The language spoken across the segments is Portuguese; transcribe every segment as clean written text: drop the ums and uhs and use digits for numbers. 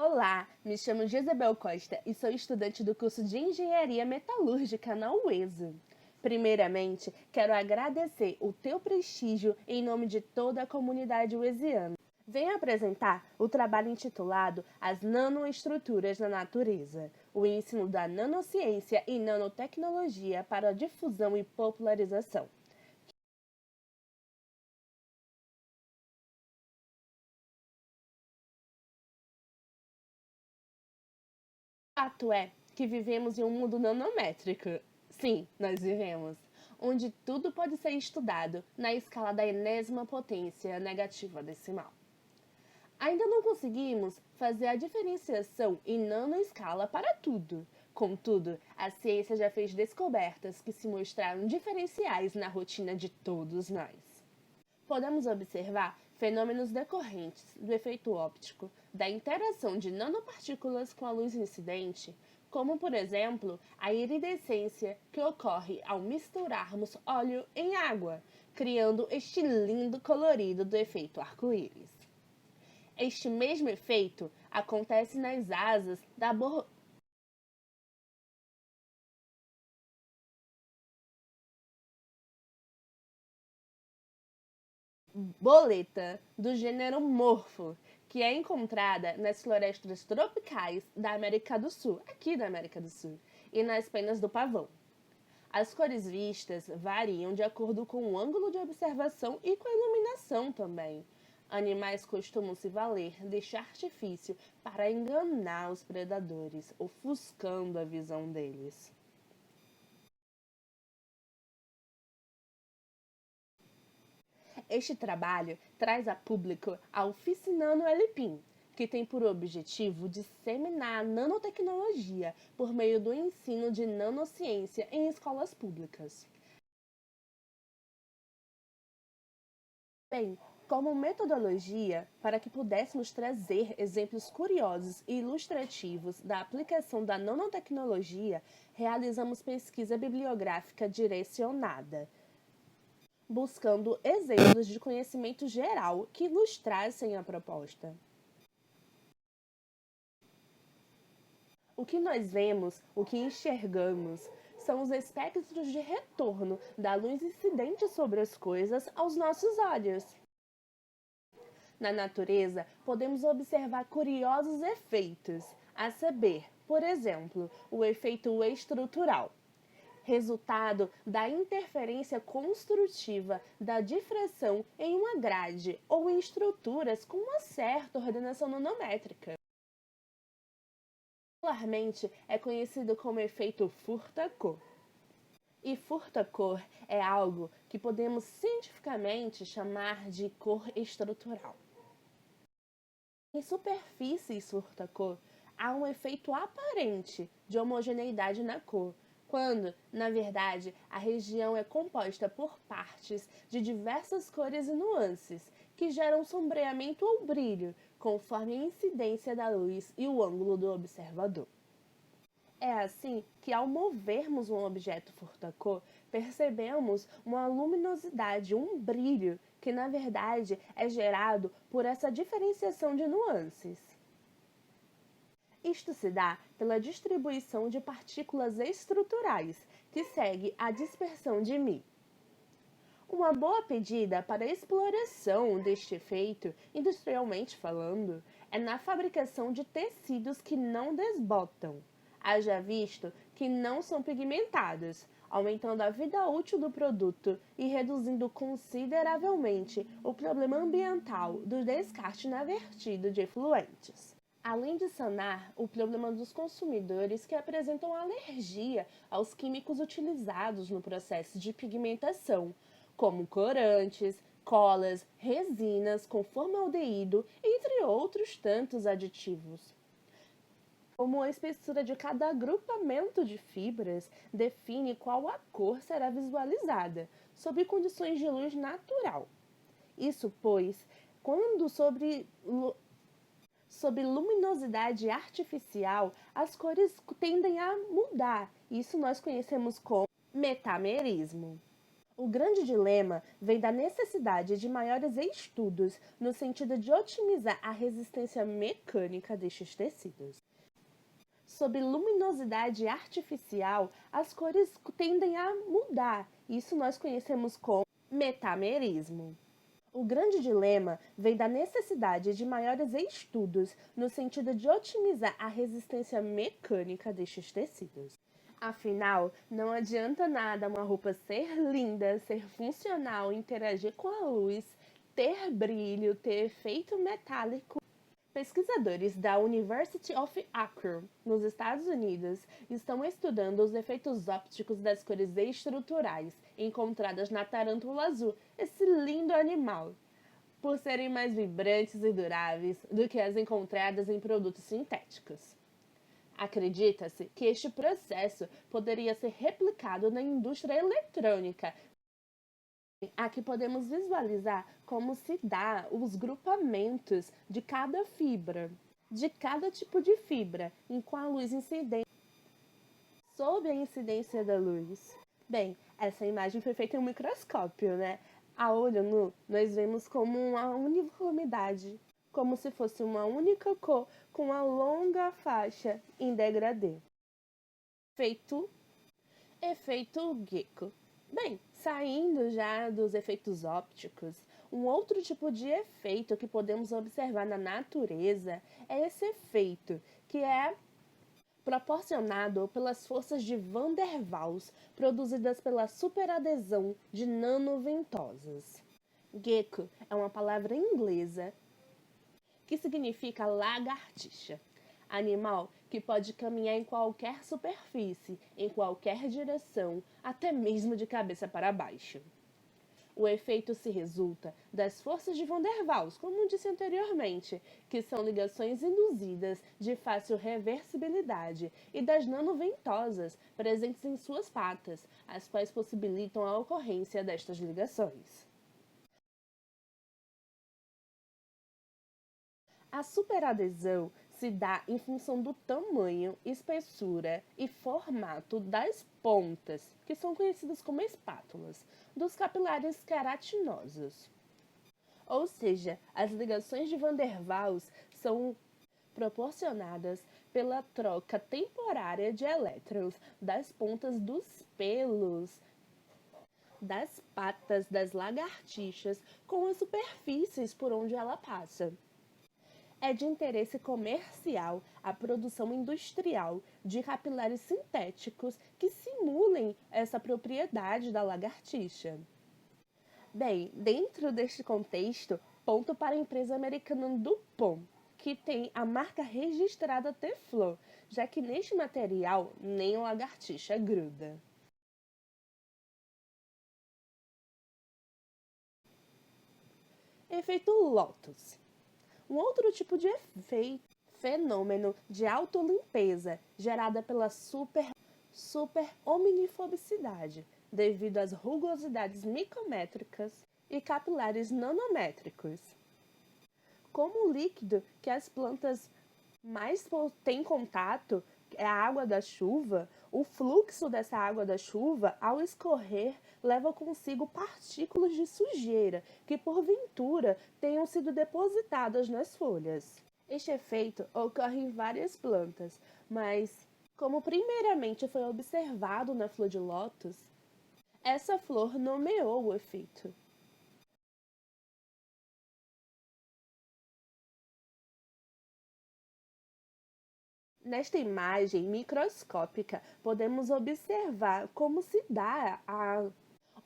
Olá, me chamo Jezebel Costa e sou estudante do curso de Engenharia Metalúrgica na UESA. Primeiramente, quero agradecer o teu prestígio em nome de toda a comunidade uesiana. Venho apresentar o trabalho intitulado As Nanoestruturas na Natureza, o ensino da nanociência e nanotecnologia para a difusão e popularização. O fato é que vivemos em um mundo nanométrico. Sim, nós vivemos. Onde tudo pode ser estudado na escala da enésima potência negativa decimal. Ainda não conseguimos fazer a diferenciação em nanoescala para tudo. Contudo, a ciência já fez descobertas que se mostraram diferenciais na rotina de todos nós. Podemos observar fenômenos decorrentes do efeito óptico, da interação de nanopartículas com a luz incidente, como, por exemplo, a iridescência que ocorre ao misturarmos óleo em água, criando este lindo colorido do efeito arco-íris. Este mesmo efeito acontece nas asas da borboleta do gênero Morpho, que é encontrada nas florestas tropicais da América do Sul, aqui da América do Sul, e nas penas do pavão. As cores vistas variam de acordo com o ângulo de observação e com a iluminação também. Animais costumam se valer deste artifício para enganar os predadores, ofuscando a visão deles. Este trabalho traz a público a Oficinando Elipim, que tem por objetivo disseminar a nanotecnologia por meio do ensino de nanociência em escolas públicas. Bem, como metodologia, para que pudéssemos trazer exemplos curiosos e ilustrativos da aplicação da nanotecnologia, realizamos pesquisa bibliográfica direcionada, buscando exemplos de conhecimento geral que ilustrassem a proposta. O que nós vemos, o que enxergamos, são os espectros de retorno da luz incidente sobre as coisas aos nossos olhos. Na natureza, podemos observar curiosos efeitos, a saber, por exemplo, o efeito estrutural, resultado da interferência construtiva da difração em uma grade ou em estruturas com uma certa ordenação nanométrica. Popularmente é conhecido como efeito furta-cor. E furta-cor é algo que podemos cientificamente chamar de cor estrutural. Em superfícies furta-cor, há um efeito aparente de homogeneidade na cor, quando, na verdade, a região é composta por partes de diversas cores e nuances, que geram sombreamento ou brilho, conforme a incidência da luz e o ângulo do observador. É assim que, ao movermos um objeto furta-cor, percebemos uma luminosidade, um brilho, que na verdade é gerado por essa diferenciação de nuances. Isto se dá pela distribuição de partículas estruturais, que segue a dispersão de μ. Uma boa pedida para a exploração deste efeito, industrialmente falando, é na fabricação de tecidos que não desbotam. Haja visto que não são pigmentados, aumentando a vida útil do produto e reduzindo consideravelmente o problema ambiental do descarte inadvertido de efluentes. Além de sanar o problema dos consumidores que apresentam alergia aos químicos utilizados no processo de pigmentação, como corantes, colas, resinas com formaldeído, entre outros tantos aditivos. Como a espessura de cada agrupamento de fibras define qual a cor será visualizada, sob condições de luz natural. Isso, pois, quando sob luminosidade artificial, as cores tendem a mudar. Isso nós conhecemos como metamerismo. O grande dilema vem da necessidade de maiores estudos no sentido de otimizar a resistência mecânica destes tecidos. Sob luminosidade artificial, as cores tendem a mudar. Isso nós conhecemos como metamerismo. O grande dilema vem da necessidade de maiores estudos no sentido de otimizar a resistência mecânica destes tecidos. Afinal, não adianta nada uma roupa ser linda, ser funcional, interagir com a luz, ter brilho, ter efeito metálico. Pesquisadores da University of Akron, nos Estados Unidos, estão estudando os efeitos ópticos das cores estruturais encontradas na tarântula azul, esse lindo animal, por serem mais vibrantes e duráveis do que as encontradas em produtos sintéticos. Acredita-se que este processo poderia ser replicado na indústria eletrônica. Aqui podemos visualizar como se dá os grupamentos de cada fibra, de cada tipo de fibra, em qual a luz incidente, sob a incidência da luz. Bem, essa imagem foi feita em um microscópio, né? A olho nu, nós vemos como uma uniformidade, como se fosse uma única cor com uma longa faixa em degradê. Efeito Gecko. Bem, saindo já dos efeitos ópticos, um outro tipo de efeito que podemos observar na natureza é esse efeito, que é proporcionado pelas forças de Van der Waals produzidas pela superadesão de nanoventosas. Gecko é uma palavra inglesa que significa lagartixa, animal que pode caminhar em qualquer superfície, em qualquer direção, até mesmo de cabeça para baixo. O efeito se resulta das forças de Van der Waals, como disse anteriormente, que são ligações induzidas de fácil reversibilidade, e das nanoventosas presentes em suas patas, as quais possibilitam a ocorrência destas ligações. A superadesão se dá em função do tamanho, espessura e formato das pontas, que são conhecidas como espátulas, dos capilares queratinosos. Ou seja, as ligações de Van der Waals são proporcionadas pela troca temporária de elétrons das pontas dos pelos das patas das lagartixas com as superfícies por onde ela passa. É de interesse comercial a produção industrial de capilares sintéticos que simulem essa propriedade da lagartixa. Bem, dentro deste contexto, ponto para a empresa americana DuPont, que tem a marca registrada Teflon, já que neste material nem a lagartixa gruda. Efeito Lotus. Um outro tipo de fenômeno de autolimpeza gerada pela superomnifobicidade, devido às rugosidades micrométricas e capilares nanométricos. Como o líquido que as plantas mais têm contato é a água da chuva, o fluxo dessa água da chuva, ao escorrer, leva consigo partículas de sujeira que, porventura, tenham sido depositadas nas folhas. Este efeito ocorre em várias plantas, mas, como primeiramente foi observado na flor de lótus, essa flor nomeou o efeito. Nesta imagem microscópica, podemos observar como se dá a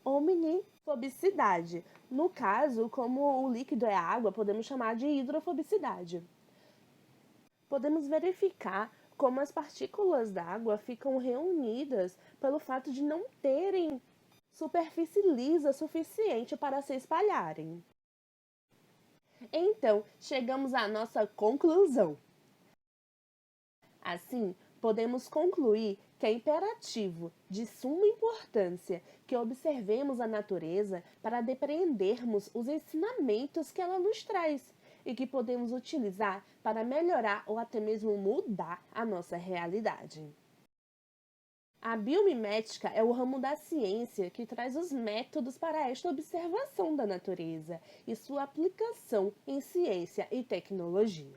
omnifobicidade. No caso, como o líquido é água, podemos chamar de hidrofobicidade. Podemos verificar como as partículas d'água ficam reunidas pelo fato de não terem superfície lisa suficiente para se espalharem. Então, chegamos à nossa conclusão. Assim, podemos concluir que é imperativo, de suma importância, que observemos a natureza para depreendermos os ensinamentos que ela nos traz e que podemos utilizar para melhorar ou até mesmo mudar a nossa realidade. A biomimética é o ramo da ciência que traz os métodos para esta observação da natureza e sua aplicação em ciência e tecnologia.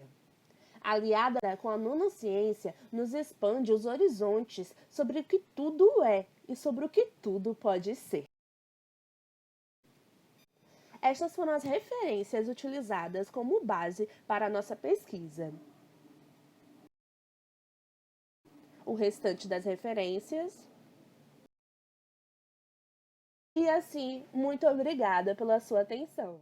Aliada com a nanociência, nos expande os horizontes sobre o que tudo é e sobre o que tudo pode ser. Estas foram as referências utilizadas como base para a nossa pesquisa. O restante das referências. E assim, muito obrigada pela sua atenção.